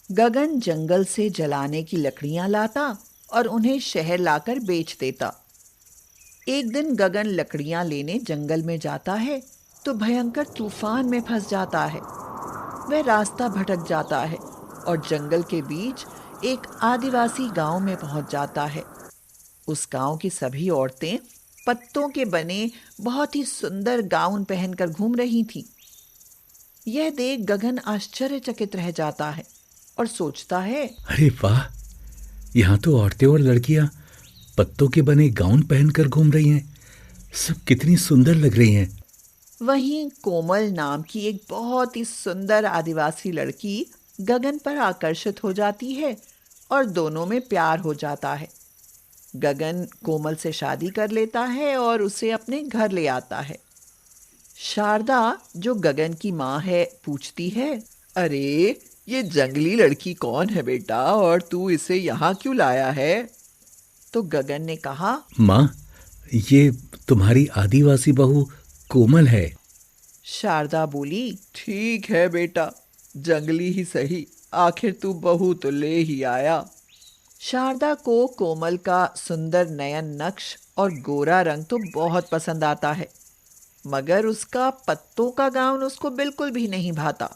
गगन जंगल से जलाने की लकड़ियां लाता और उन्हें शहर लाकर बेच देता। एक दिन गगन लकड़ियां लेने जंगल में जाता है तो भयंकर तूफान में फंस जाता है। वह रास्ता भटक जाता है और जंगल के बीच एक आदिवासी गांव में पहुंच जाता है। उस गांव की सभी औरतें पत्तों के बने बहुत ही सुंदर गाउन पहनकर घूम रही थीं। यह देख गगन आश्चर्यचकित रह जाता है और सोचता है, अरे वाह! यहाँ तो औरतें और लड़कियां पत्तों के बने गाउन पहनकर घूम रही हैं। सब कितनी सुंदर लग रही हैं। वहीं कोमल नाम की एक बहुत ही सुंदर आदिवासी लड़की गगन पर आकर्षित हो जाती है और दोनों में प्यार हो जाता है। गगन कोमल से शादी कर लेता है और उसे अपने घर ले आता है। शारदा, जो गगन की माँ है, पूछती है, अरे ये जंगली लड़की कौन है बेटा, और तू इसे यहाँ क्यों लाया है? तो गगन ने कहा, माँ, ये तुम्हारी आदिवासी बहू कोमल है। शारदा बोली, ठीक है बेटा, जंगली ही सही, आखिर तू बहू तो ले ही आया। शारदा को कोमल का सुंदर नयन नक्श और गोरा रंग तो बहुत पसंद आता है, मगर उसका पत्तों का गाउन उसको बिल्कुल भी नहीं भाता।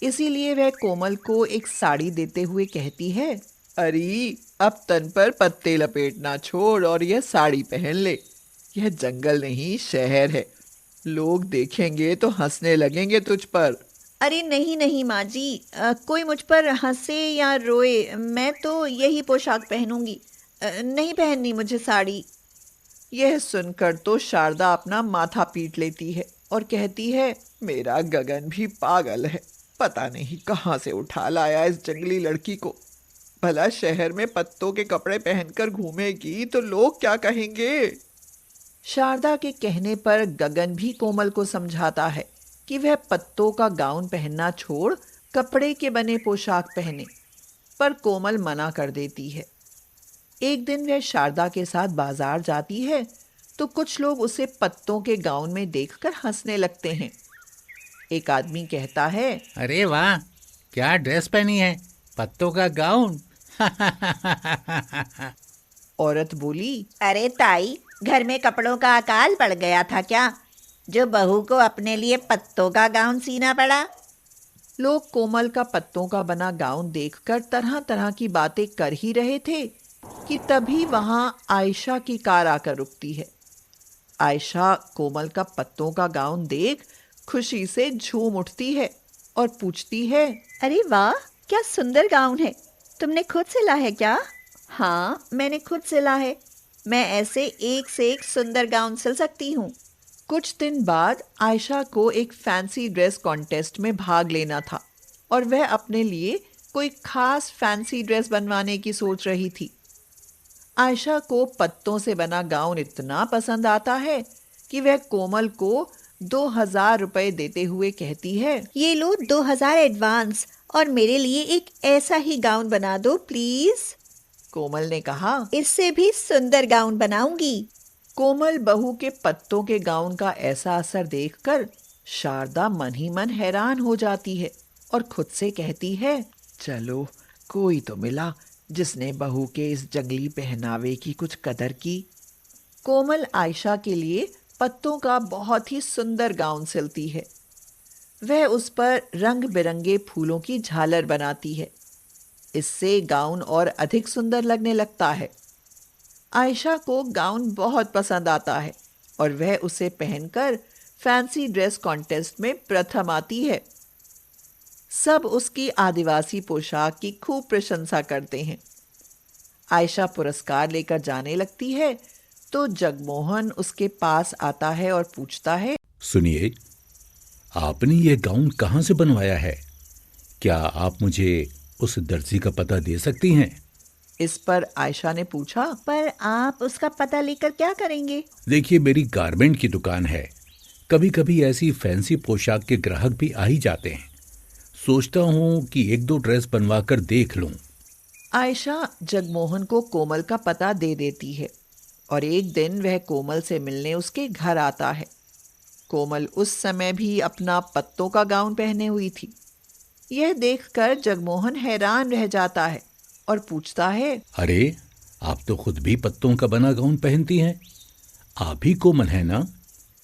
इसीलिए वह कोमल को एक साड़ी देते हुए कहती है, अरे अब तन पर पत्ते लपेटना छोड़ और यह साड़ी पहन ले। यह जंगल नहीं, शहर है। लोग देखेंगे तो हंसने लगेंगे तुझ पर। अरे नहीं नहीं माँ जी, कोई मुझ पर हंसे या रोए, मैं तो यही पोशाक पहनूंगी। नहीं पहननी मुझे साड़ी। यह सुनकर तो शारदा अपना माथा पीट लेती है और कहती है, मेरा गगन भी पागल है, पता नहीं कहाँ से उठा लाया इस जंगली लड़की को। भला शहर में पत्तों के कपड़े पहनकर घूमेगी तो लोग क्या कहेंगे? शारदा के कहने पर गगन भी कोमल को समझाता है कि वह पत्तों का गाउन पहनना छोड़ कपड़े के बने पोशाक पहने, पर कोमल मना कर देती है। एक दिन वह शारदा के साथ बाजार जाती है तो कुछ लोग उसे पत्तों के गाउन में देखकर हंसने लगते हैं। एक आदमी कहता है, अरे वाह, क्या ड्रेस पहनी है, पत्तों का गाउन। औरत बोली, अरे ताई, घर में कपड़ों का अकाल पड़ गया था क्या, जो बहू को अपने लिए पत्तों का गाउन सीना पड़ा। लोग कोमल का पत्तों का बना गाउन देखकर तरह तरह की बातें कर ही रहे थे कि तभी वहां आयशा की कार आकर रुकती है। आयशा कोमल का पत्तों का गाउन देख खुशी से झूम उठती है और पूछती है, अरे वाह, क्या सुंदर गाउन है, तुमने खुद सिला है क्या? हाँ, मैंने खुद सिला है। मैं ऐसे एक से एक सुंदर गाउन सिल सकती हूँ। कुछ दिन बाद आयशा को एक फैंसी ड्रेस कॉन्टेस्ट में भाग लेना था और वह अपने लिए कोई खास फैंसी ड्रेस बनवाने की सोच रही थी। आयशा को पत्तों से बना गाउन इतना पसंद आता है कि वह कोमल को 2000 रुपए देते हुए कहती है, ये लो 2000 एडवांस, और मेरे लिए एक ऐसा ही गाउन बना दो प्लीज। कोमल ने कहा, इससे भी सुंदर गाउन बनाऊंगी। कोमल बहू के पत्तों के गाउन का ऐसा असर देखकर शारदा मन ही मन हैरान हो जाती है और खुद से कहती है, चलो कोई तो मिला जिसने बहू के इस जंगली पहनावे की कुछ कदर की। कोमल आयशा के लिए पत्तों का बहुत ही सुंदर गाउन सिलती है। वह उस पर रंग बिरंगे फूलों की झालर बनाती है। इससे गाउन और अधिक सुंदर लगने लगता है। आयशा को गाउन बहुत पसंद आता है और वह उसे पहनकर फैंसी ड्रेस कॉन्टेस्ट में प्रथम आती है। सब उसकी आदिवासी पोशाक की खूब प्रशंसा करते हैं। आयशा पुरस्कार लेकर जाने लगती है तो जगमोहन उसके पास आता है और पूछता है, सुनिए, आपने ये गाउन कहाँ से बनवाया है? क्या आप मुझे उस दर्जी का पता दे सकती हैं? इस पर आयशा ने पूछा, पर आप उसका पता लेकर क्या करेंगे? देखिए, मेरी गारमेंट की दुकान है। कभी कभी ऐसी फैंसी पोशाक के ग्राहक भी आ ही जाते हैं। सोचता हूँ कि एक दो ड्रेस बनवा कर देख लूं। आयशा जगमोहन को कोमल का पता दे देती है और एक दिन वह कोमल से मिलने उसके घर आता है। कोमल उस समय भी अपना पत्तों का गाउन पहने हुई थी। यह देखकर जगमोहन हैरान रह जाता है और पूछता है, अरे, आप तो खुद भी पत्तों का बना गाउन पहनती हैं। आप ही कोमल है ना?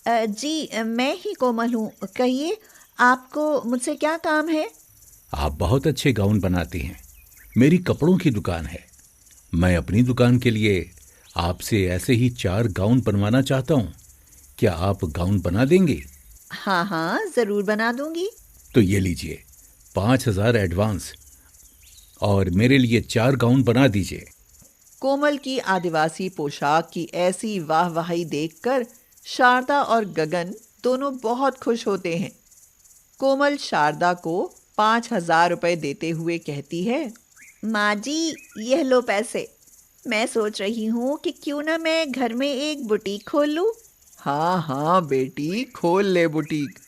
जी, मैं ही कोमल हूँ। कहिए, आपको मुझसे क्या काम है? आप बहुत अच्छे गाउन बनाती हैं। मेरी कपड़ों की दुकान है। मैं अपनी दुकान के लिए आपसे ऐसे ही 4 गाउन बनवाना चाहता हूँ। क्या आप गाउन बना देंगे? हाँ हाँ, जरूर बना दूंगी। तो ये लीजिए 5,000 एडवांस और मेरे लिए 4 गाउन बना दीजिए। कोमल की आदिवासी पोशाक की ऐसी वाहवाही देखकर शारदा और गगन दोनों बहुत खुश होते हैं। कोमल शारदा को 5,000 रुपए देते हुए कहती है, माँ जी, यह लो पैसे। मैं सोच रही हूँ कि क्यों ना मैं घर में एक बुटीक खोल लूँ। हाँ हाँ बेटी, खोल ले बुटीक।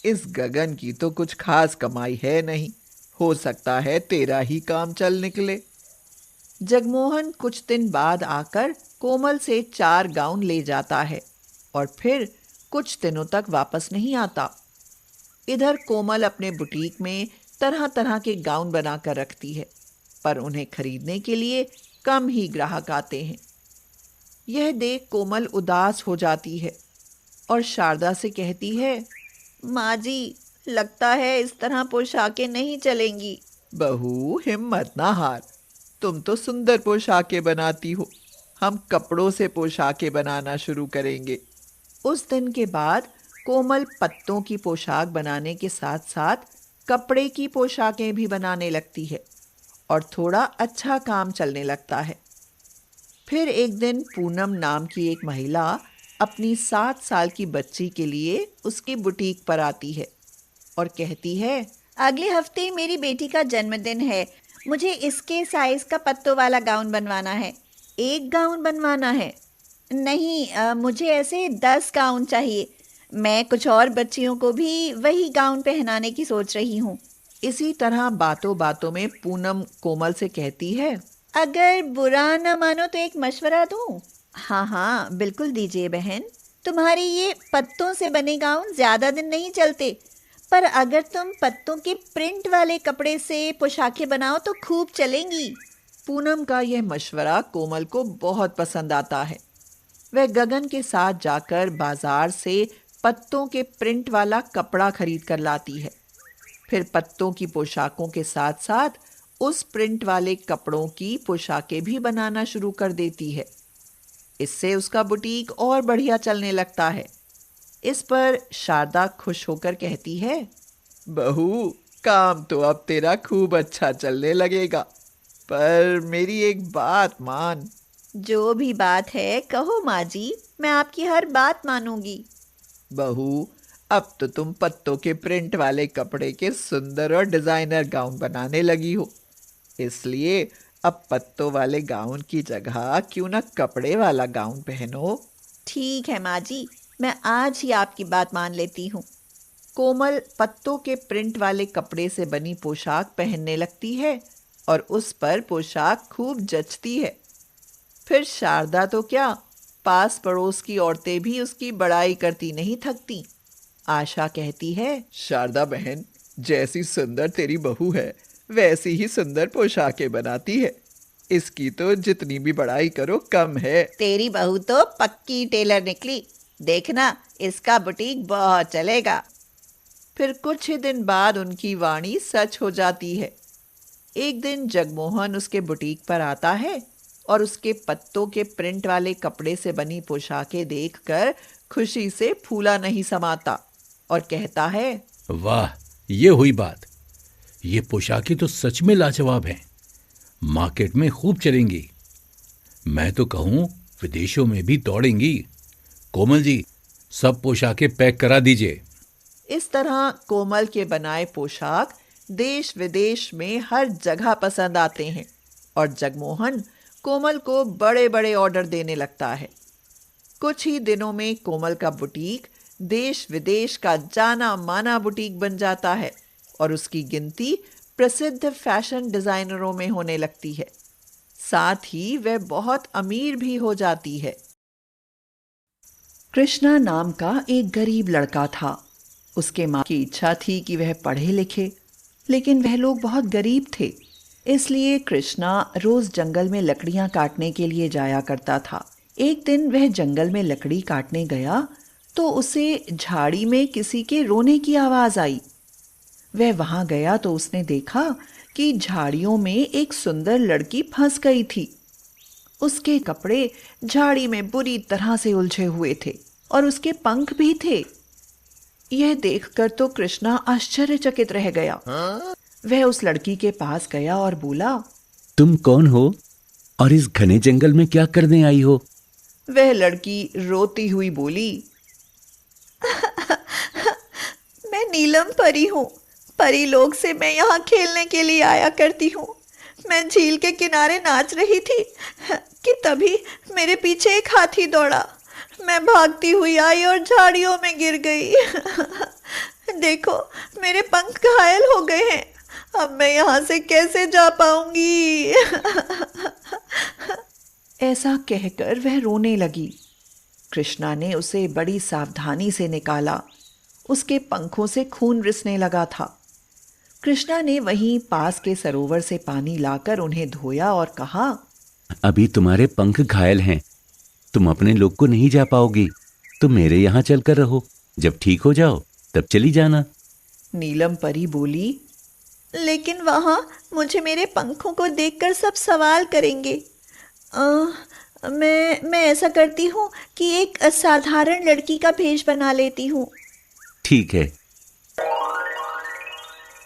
इस गगन की तो कुछ खास कमाई है नहीं, हो सकता है तेरा ही काम चल निकले। जगमोहन कुछ दिन बाद आकर कोमल से 4 गाउन ले जाता है और फिर कुछ दिनों तक वापस नहीं आता। इधर कोमल अपने बुटीक में तरह तरह के गाउन बनाकर रखती है, पर उन्हें खरीदने के लिए कम ही ग्राहक आते हैं। यह देख कोमल उदास हो जाती है और शारदा से कहती है, माँ जी, लगता है इस तरह पोशाकें नहीं चलेंगी। बहू हिम्मत ना हार, तुम तो सुंदर पोशाकें बनाती हो। हम कपड़ों से पोशाकें बनाना शुरू करेंगे। उस दिन के बाद कोमल पत्तों की पोशाक बनाने के साथ साथ कपड़े की पोशाकें भी बनाने लगती है और थोड़ा अच्छा काम चलने लगता है। फिर एक दिन पूनम नाम की एक महिला अपनी 7 साल की बच्ची के लिए उसकी बुटीक पर आती है और कहती है, अगले हफ्ते मेरी बेटी का जन्मदिन है। मुझे इसके साइज का पत्तों वाला गाउन बनवाना है। एक गाउन बनवाना है नहीं, मुझे ऐसे 10 गाउन चाहिए। मैं कुछ और बच्चियों को भी वही गाउन पहनाने की सोच रही हूँ। इसी तरह बातों बातों में पूनम कोमल से कहती है, अगर बुरा न मानो तो एक मशवरा दूँ? हाँ हाँ, बिल्कुल दीजिए बहन। तुम्हारी ये पत्तों से बने गाउन ज्यादा दिन नहीं चलते, पर अगर तुम पत्तों के प्रिंट वाले कपड़े से पोशाकें बनाओ तो खूब चलेंगी। पूनम का यह मशवरा कोमल को बहुत पसंद आता है। वह गगन के साथ जाकर बाजार से पत्तों के प्रिंट वाला कपड़ा खरीद कर लाती है। फिर पत्तों की पोशाकों के साथ साथ उस प्रिंट वाले कपड़ों की पोशाकें भी बनाना शुरू कर देती है। इससे उसका बुटीक और बढ़िया चलने लगता है। इस पर शारदा खुश होकर कहती है, बहू, काम तो अब तेरा खूब अच्छा चलने लगेगा, पर मेरी एक बात मान। जो भी बात है कहो माँ जी, मैं आपकी हर बात मानूंगी। बहू, अब तो तुम पत्तों के प्रिंट वाले कपड़े के सुंदर और डिजाइनर गाउन बनाने लगी हो, इसलिए अब पत्तों वाले गाउन की जगह क्यों ना कपड़े वाला गाउन पहनो। ठीक है माँ जी, मैं आज ही आपकी बात मान लेती हूँ। कोमल पत्तों के प्रिंट वाले कपड़े से बनी पोशाक पहनने लगती है और उस पर पोशाक खूब जचती है। फिर शारदा तो क्या, पास पड़ोस की औरतें भी उसकी बड़ाई करती नहीं थकती। आशा कहती है, शारदा बहन, जैसी सुंदर तेरी बहू है वैसी ही सुंदर पोशाकें बनाती है। इसकी तो जितनी भी बड़ाई करो कम है। तेरी बहू तो पक्की टेलर निकली, देखना इसका बुटीक बहुत चलेगा। फिर कुछ ही दिन बाद उनकी वाणी सच हो जाती है। एक दिन जगमोहन उसके बुटीक पर आता है और उसके पत्तों के प्रिंट वाले कपड़े से बनी पोशाकें देखकर खुशी से फूला नहीं समाता और कहता है, वाह, ये हुई बात। ये पोशाकें तो सच में लाजवाब हैं। मार्केट में खूब चलेंगी। मैं तो कहूँ विदेशों में भी दौड़ेंगी। कोमल जी, सब पोशाकें पैक करा दीजिए। इस तरह कोमल के बनाए पोशाक देश विदेश में हर जगह पसंद आते हैं और जगमोहन कोमल को बड़े बड़े ऑर्डर देने लगता है। कुछ ही दिनों में कोमल का बुटीक देश विदेश का जाना माना बुटीक बन जाता है और उसकी गिनती प्रसिद्ध फैशन डिजाइनरों में होने लगती है। साथ ही वह बहुत अमीर भी हो जाती है। कृष्णा नाम का एक गरीब लड़का था। उसके माँ की इच्छा थी कि वह पढ़े लिखे, लेकिन वह लोग बहुत गरीब थे, इसलिए कृष्णा रोज जंगल में लकड़ियां काटने के लिए जाया करता था। एक दिन वह जंगल में लकड़ी काटने गया तो उसे झाड़ी में किसी के रोने की आवाज आई। वह वहां गया तो उसने देखा कि झाड़ियों में एक सुंदर लड़की फंस गई थी। उसके कपड़े झाड़ी में बुरी तरह से उलझे हुए थे और उसके पंख भी थे। यह देखकर तो कृष्णा आश्चर्यचकित रह गया। वह उस लड़की के पास गया और बोला, तुम कौन हो और इस घने जंगल में क्या करने आई हो? वह लड़की रोती हुई बोली, मैं नीलम परी हूँ। परी लोग से मैं यहाँ खेलने के लिए आया करती हूँ। मैं झील के किनारे नाच रही थी कि तभी मेरे पीछे एक हाथी दौड़ा। मैं भागती हुई आई और झाड़ियों में गिर गई। देखो, मेरे पंख घायल हो गए हैं। अब मैं यहाँ से कैसे जा पाऊंगी? ऐसा कहकर वह रोने लगी। कृष्णा ने उसे बड़ी सावधानी से निकाला। उसके पंखों से खून रिसने लगा था। कृष्णा ने वहीं पास के सरोवर से पानी लाकर उन्हें धोया और कहा, अभी तुम्हारे पंख घायल हैं, तुम अपने लोग को नहीं जा पाओगी, तो मेरे यहाँ चलकर रहो। जब ठीक हो जाओ तब चली जाना। नीलम परी बोली, लेकिन वहां मुझे मेरे पंखों को देखकर सब सवाल करेंगे। मैं ऐसा करती हूँ कि एक साधारण लड़की का भेष बना लेती हूँ। ठीक है।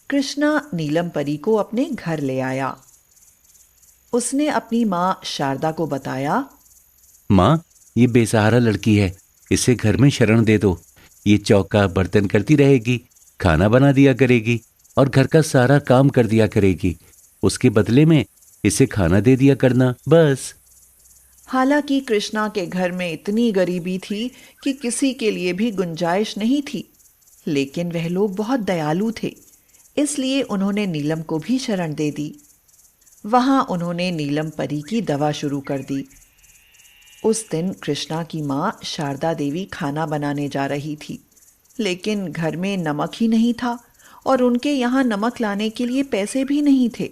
कृष्णा नीलम परी को अपने घर ले आया। उसने अपनी माँ शारदा को बताया, माँ, ये बेसहारा लड़की है, इसे घर में शरण दे दो। ये चौका बर्तन करती रहेगी, खाना बना दिया करेगी और घर का सारा काम कर दिया करेगी। उसके बदले में इसे खाना दे दिया करना, बस। हालांकि कृष्णा के घर में इतनी गरीबी थी कि किसी के लिए भी गुंजाइश नहीं थी, लेकिन वह लोग बहुत दयालु थे, इसलिए उन्होंने नीलम को भी शरण दे दी। वहां उन्होंने नीलम परी की दवा शुरू कर दी। उस दिन कृष्णा की माँ शारदा देवी खाना बनाने जा रही थी, लेकिन घर में नमक ही नहीं था और उनके यहाँ नमक लाने के लिए पैसे भी नहीं थे।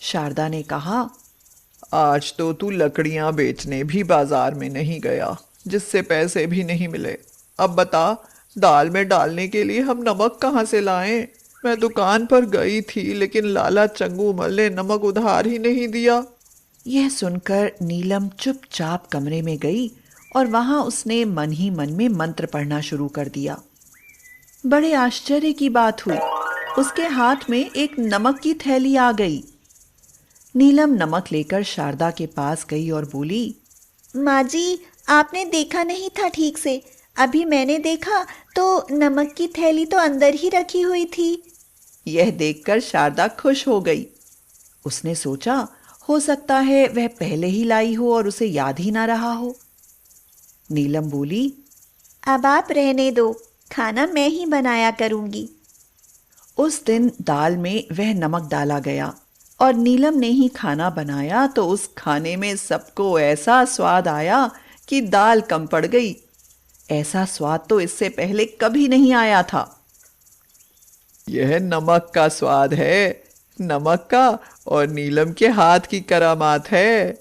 शारदा ने कहा, आज तो तू लकड़ियां बेचने भी बाजार में नहीं गया, जिससे पैसे भी नहीं मिले। अब बता, दाल में डालने के लिए हम नमक कहाँ से लाएं? मैं दुकान पर गई थी, लेकिन लाला चंगूमल ने नमक उधार ही नहीं दिया। यह सुनकर नीलम चुपचाप कमरे में गई और वहां उसने मन ही मन में मंत्र पढ़ना शुरू कर दिया। बड़े आश्चर्य की बात हुई, उसके हाथ में एक नमक की थैली आ गई। नीलम नमक लेकर शारदा के पास गई और बोली, माँ जी, आपने देखा नहीं था ठीक से। अभी मैंने देखा तो नमक की थैली तो अंदर ही रखी हुई थी। यह देखकर शारदा खुश हो गई। उसने सोचा, हो सकता है वह पहले ही लाई हो और उसे याद ही ना रहा हो। नीलम बोली, अब आप रहने दो, खाना मैं ही बनाया करूंगी। उस दिन दाल में वह नमक डाला गया और नीलम ने ही खाना बनाया तो उस खाने में सबको ऐसा स्वाद आया कि दाल कम पड़ गई। ऐसा स्वाद तो इससे पहले कभी नहीं आया था। यह नमक का स्वाद है, नमक का और नीलम के हाथ की करामात है।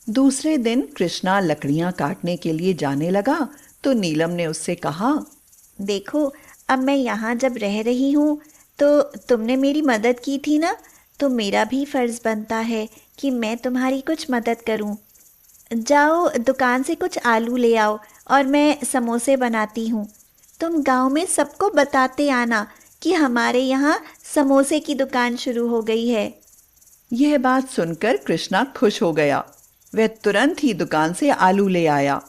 दूसरे दिन कृष्णा लकड़ियां काटने के लिए जाने लगा तो नीलम ने उससे कहा, देखो, अब मैं यहाँ जब रह रही हूँ तो तुमने मेरी मदद की थी ना, तो मेरा भी फर्ज बनता है कि मैं तुम्हारी कुछ मदद करूँ। जाओ दुकान से कुछ आलू ले आओ और मैं समोसे बनाती हूँ। तुम गांव में सबको बताते आना कि हमारे यहाँ समोसे की दुकान शुरू हो गई है। यह बात सुनकर कृष्णा खुश हो गया। वह तुरंत ही दुकान से आलू ले आया।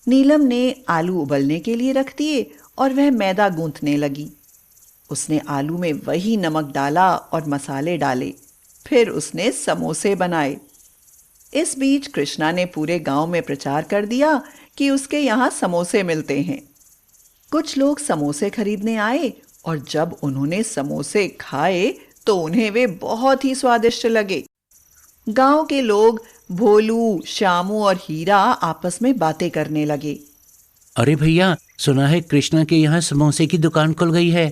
नीलम ने आलू उबलने के लिए रख दिए और वह मैदा गूंथने लगी। उसने आलू में वही नमक डाला और मसाले डाले, फिर उसने समोसे बनाए। इस बीच कृष्णा ने पूरे गांव में प्रचार कर दिया कि उसके यहाँ समोसे मिलते हैं। कुछ लोग समोसे खरीदने आए और जब उन्होंने समोसे खाए तो उन्हें वे बहुत ही स्वादिष्ट लगे। गांव के लोग भोलू, श्यामू और हीरा आपस में बातें करने लगे। अरे भैया, सुना है कृष्णा के यहाँ समोसे की दुकान खुल गई है।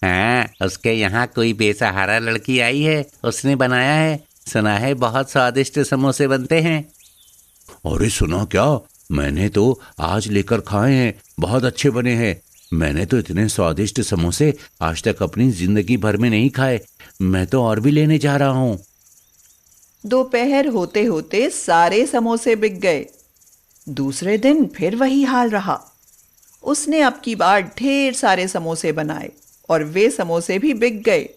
हाँ, उसके यहाँ कोई बेसहारा लड़की आई है, उसने बनाया है। सुना है बहुत स्वादिष्ट समोसे बनते हैं। अरे सुना क्या, मैंने तो आज लेकर खाए हैं, बहुत अच्छे बने हैं। मैंने तो इतने स्वादिष्ट समोसे आज तक अपनी जिंदगी भर में नहीं खाए। मैं तो और भी लेने जा रहा हूँ। दोपहर होते होते सारे समोसे बिक गए। दूसरे दिन फिर वही हाल रहा। उसने अब की बार ढेर सारे समोसे बनाए और वे समोसे भी बिक गए।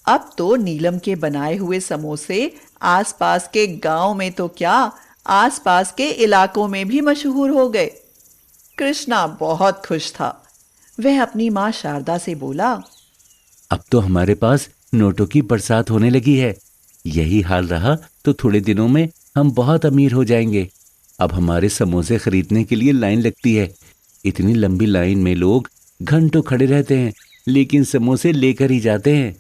अब तो नीलम के बनाए हुए समोसे आसपास के गांव में तो क्या, आसपास के इलाकों में भी मशहूर हो गए। कृष्णा बहुत खुश था। वह अपनी माँ शारदा से बोला, अब तो हमारे पास नोटों की बरसात होने लगी है। यही हाल रहा तो थोड़े दिनों में हम बहुत अमीर हो जाएंगे। अब हमारे समोसे खरीदने के लिए लाइन लगती है। इतनी लंबी लाइन में लोग घंटों खड़े रहते हैं, लेकिन समोसे लेकर ही जाते हैं।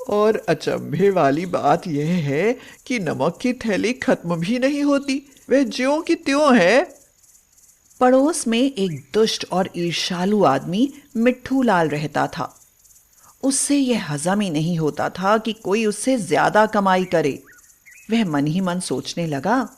और अचंभे वाली बात यह है कि नमक की थैली खत्म भी नहीं होती, वह ज्यों की त्यों है। पड़ोस में एक दुष्ट और ईर्ष्यालु आदमी मिट्ठू लाल रहता था। उससे यह हजम ही नहीं होता था कि कोई उससे ज्यादा कमाई करे। वह मन ही मन सोचने लगा,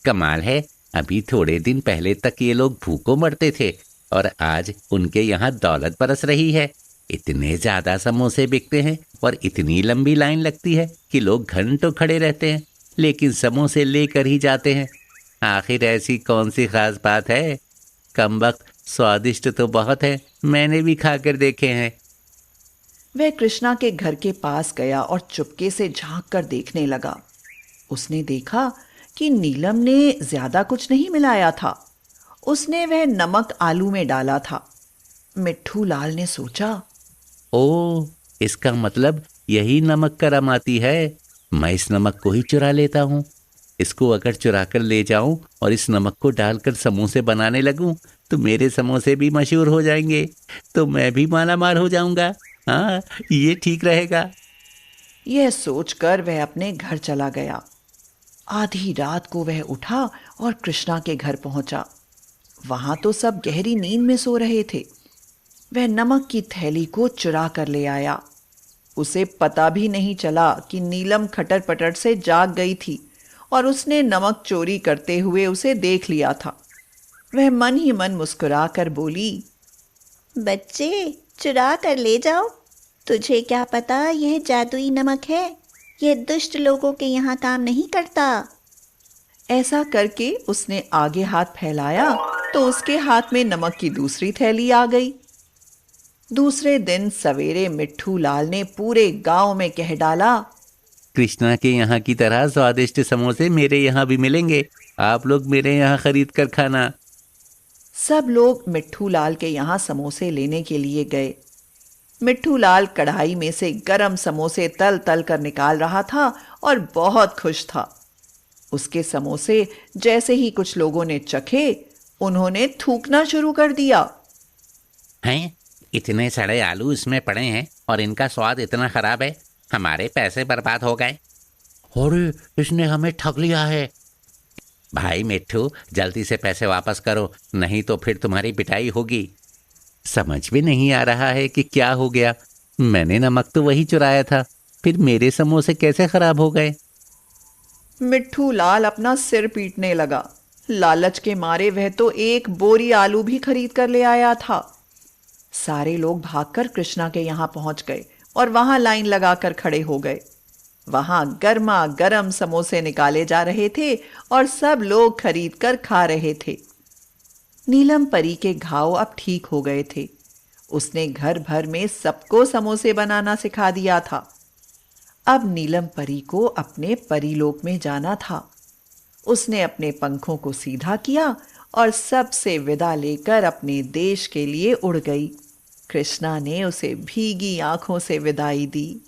कमाल है, अभी थोड़े दिन पहले तक ये लोग भूखों मरते थे और आज उनके यहाँ दौलत बरस रही है। इतने ज्यादा समोसे बिकते हैं और इतनी लंबी लाइन लगती है कि लोग घंटों खड़े रहते हैं, लेकिन समोसे लेकर ही जाते हैं। आखिर ऐसी कौन सी खास बात है? कमबख्त स्वादिष्ट तो बहुत है, मैंने भी खाकर देखे हैं। वह कृष्णा के घर के पास गया और चुपके से झांक कर देखने लगा। उसने देखा कि नीलम ने ज्यादा कुछ नहीं मिलाया था। उसने वह नमक आलू में डाला था। मिट्ठू लाल ने सोचा, ओ, इसका मतलब यही नमक का रमाती है। मैं इस नमक को ही चुरा लेता हूँ। इसको अगर चुरा कर ले जाऊं और इस नमक को डालकर समोसे बनाने लगूं तो मेरे समोसे भी मशहूर हो जाएंगे, तो मैं भी मालामाल हो जाऊंगा। हाँ, ये ठीक रहेगा। यह सोचकर वह अपने घर चला गया। आधी रात को वह उठा और कृष्णा के घर पहुंचा। वहां तो सब गहरी नींद में सो रहे थे। वह नमक की थैली को चुरा कर ले आया। उसे पता भी नहीं चला कि नीलम खटर पटर से जाग गई थी और उसने नमक चोरी करते हुए उसे देख लिया था। वह मन ही मन मुस्कुरा कर बोली, बच्चे, चुरा कर ले जाओ। तुझे क्या पता यह जादुई नमक है। यह दुष्ट लोगों के यहाँ काम नहीं करता। ऐसा करके उसने आगे हाथ फैलाया तो उसके हाथ में नमक की दूसरी थैली आ गई। दूसरे दिन सवेरे मिट्ठू लाल ने पूरे गांव में कह डाला, कृष्णा के यहाँ की तरह स्वादिष्ट समोसे मेरे यहाँ भी मिलेंगे। आप लोग मेरे यहाँ खरीद कर खाना। सब लोग मिट्ठू लाल के यहाँ समोसे लेने के लिए गए। मिट्ठू लाल कढ़ाई में से गरम समोसे तल तल कर निकाल रहा था और बहुत खुश था। उसके समोसे जैसे ही कुछ लोगों ने चखे, उन्होंने थूकना शुरू कर दिया। हैं, इतने सड़े आलू इसमें पड़े हैं और इनका स्वाद इतना खराब है, हमारे पैसे बर्बाद हो गए। अरे, इसने हमें ठग लिया है। भाई मिट्ठू, जल्दी से पैसे वापस करो, नहीं तो फिर तुम्हारी पिटाई होगी। समझ में नहीं आ रहा है कि क्या हो गया। मैंने नमक तो वही चुराया था, फिर मेरे समोसे कैसे खराब हो गए? मिट्ठू लाल अपना सिर पीटने लगा। लालच के मारे वह तो एक बोरी आलू भी खरीद कर ले आया था। सारे लोग भागकर कृष्णा के यहाँ पहुंच गए और वहां लाइन लगाकर खड़े हो गए। वहां गर्मा गर्म समोसे निकाले जा रहे थे और सब लोग खरीद कर खा रहे थे। नीलम परी के घाव अब ठीक हो गए थे। उसने घर भर में सबको समोसे बनाना सिखा दिया था। अब नीलम परी को अपने परीलोक में जाना था। उसने अपने पंखों को सीधा किया और सबसे विदा लेकर अपने देश के लिए उड़ गई। कृष्णा ने उसे भीगी आंखों से विदाई दी।